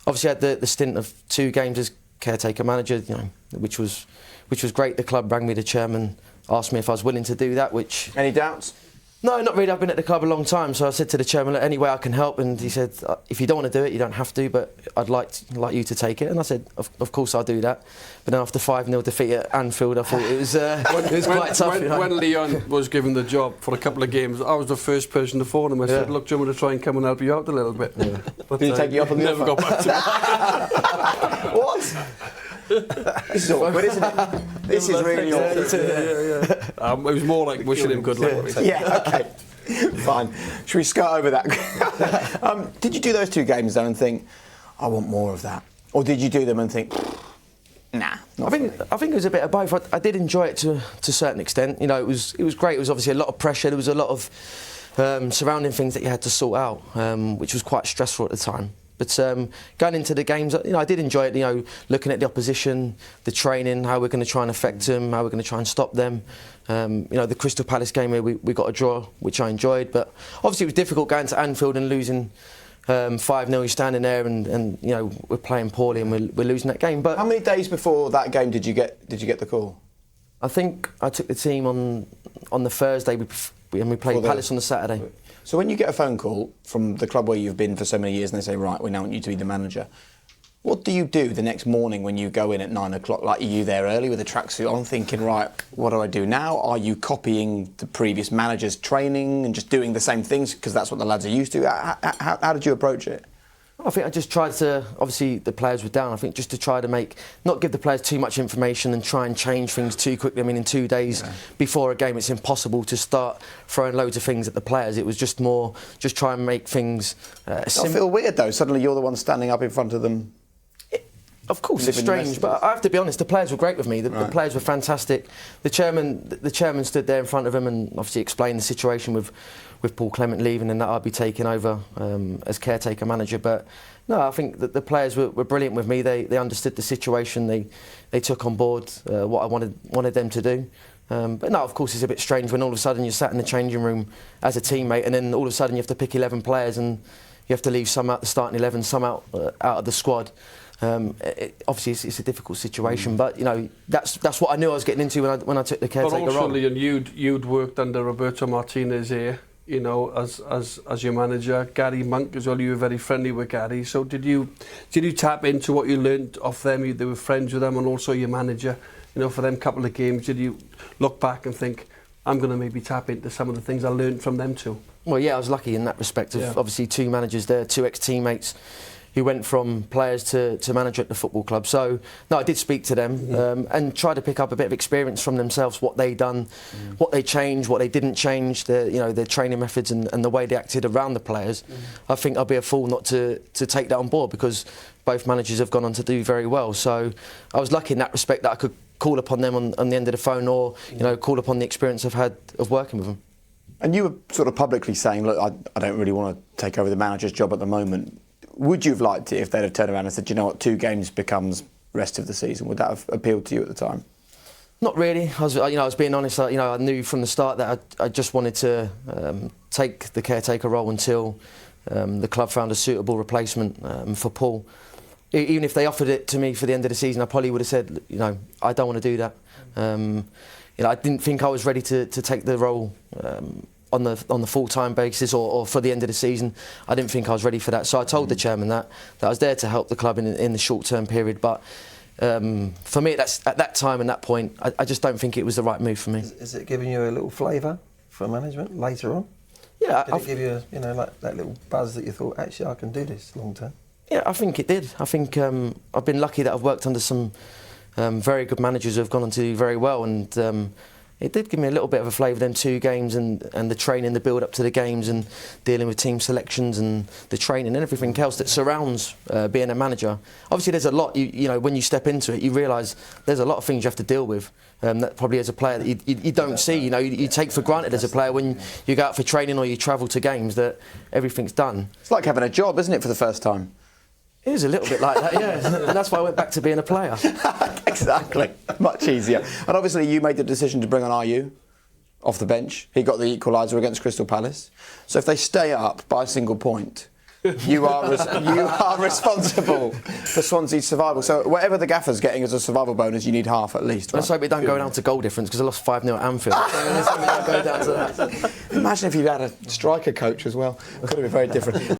obviously I had the stint of 2 games as caretaker manager, which was great. The club rang me, the chairman asked me if I was willing to do that, which... Any doubts? No, not really. I've been at the club a long time, so I said to the chairman, any way I can help, and he said, if you don't want to do it, you don't have to, but I'd like you to take it. And I said, of course I'll do that. But then after 5-0 defeat at Anfield, I thought it was quite tough. When Leon was given the job for a couple of games, I was the first person to phone him. I said, look, do you want me to try and come and help you out a little bit? Yeah. But did he take you up on the never offer? got back to me. What? This is awkward, isn't it? This is really awkward. It was more like wishing him good luck. Yeah, okay. Fine. Should we skirt over that? Did you do those 2 games though and think, I want more of that? Or did you do them and think, nah? I think it was a bit of both. I did enjoy it to a certain extent. It was great. It was obviously a lot of pressure. There was a lot of surrounding things that you had to sort out, which was quite stressful at the time. But going into the games, I did enjoy it. Looking at the opposition, the training, how we're going to try and affect them, how we're going to try and stop them. The Crystal Palace game where we got a draw, which I enjoyed. But obviously it was difficult going to Anfield and losing 5-0. You're standing there and we're playing poorly and we're losing that game. But how many days before that game did you get the call? I think I took the team on the Thursday and we played Palace on the Saturday. So when you get a phone call from the club where you've been for so many years and they say, right, we now want you to be the manager, what do you do the next morning when you go in at 9 o'clock? Like, are you there early with a tracksuit on thinking, right, what do I do now? Are you copying the previous manager's training and just doing the same things because that's what the lads are used to? How did you approach it? I think I just tried to, obviously the players were down, I think just to try to not give the players too much information and try and change things too quickly. I mean, in 2 days before a game, it's impossible to start throwing loads of things at the players. It was just try and make things I feel weird though, suddenly you're the one standing up in front of them. Of course, it's strange, but I have to be honest, the players were great with me. The players were fantastic. The chairman stood there in front of them and obviously explained the situation with Paul Clement leaving and that I'd be taking over as caretaker manager. But no, I think that the players were brilliant with me. They understood the situation. They took on board what I wanted them to do. But no, of course, it's a bit strange when all of a sudden you're sat in the changing room as a teammate and then all of a sudden you have to pick 11 players and you have to leave some out the starting 11, some out of the squad. Obviously, it's a difficult situation, but that's what I knew I was getting into when I took the caretaker role. But also, Leon, you'd worked under Roberto Martinez here, as your manager. Gary Monk as well. You were very friendly with Gary. So did you tap into what you learned off them? They were friends with them, and also your manager. For them couple of games, did you look back and think, I'm going to maybe tap into some of the things I learned from them too? Well, yeah, I was lucky in that respect. Of obviously 2 managers there, 2 ex-teammates. Who went from players to manager at the football club. So, no, I did speak to them and try to pick up a bit of experience from themselves, what they done, what they changed, what they didn't change, their training methods and the way they acted around the players. I think I'd be a fool not to take that on board because both managers have gone on to do very well. So I was lucky in that respect that I could call upon them on the end of the phone or, call upon the experience I've had of working with them. And you were sort of publicly saying, look, I don't really want to take over the manager's job at the moment. Would you have liked it if they'd have turned around and said, you know what, 2 games becomes rest of the season? Would that have appealed to you at the time? Not really. I was being honest. I knew from the start that I just wanted to take the caretaker role until the club found a suitable replacement for Paul. Even if they offered it to me for the end of the season, I probably would have said, I don't want to do that. I didn't think I was ready to take the role on the full-time basis or for the end of the season. I didn't think I was ready for that. So I told the chairman that I was there to help the club in the short-term period. But for me, at that time and that point, I just don't think it was the right move for me. Is it giving you a little flavour for management later on? Yeah. Did it give you, like that little buzz that you thought, actually, I can do this long-term? Yeah, I think it did. I think I've been lucky that I've worked under some very good managers who have gone on to do very well, and it did give me a little bit of a flavour, them 2 games and the training, the build-up to the games and dealing with team selections and the training and everything else that surrounds being a manager. Obviously, there's a lot, when you step into it, you realise there's a lot of things you have to deal with that probably as a player that you don't see, you take for granted as a player when you go out for training or you travel to games that everything's done. It's like having a job, isn't it, for the first time? It is a little bit like that, yeah. And that's why I went back to being a player. Exactly. Much easier. And obviously you made the decision to bring on Ayew off the bench. He got the equaliser against Crystal Palace. So if they stay up by a single point, you are responsible for Swansea's survival. So whatever the gaffer's getting as a survival bonus, you need half at least. Right? Let's hope it don't go down to goal difference because I lost 5-0 at Anfield. So let's hope it don't go down to that. Imagine if you had a striker coach as well. It could have been very different.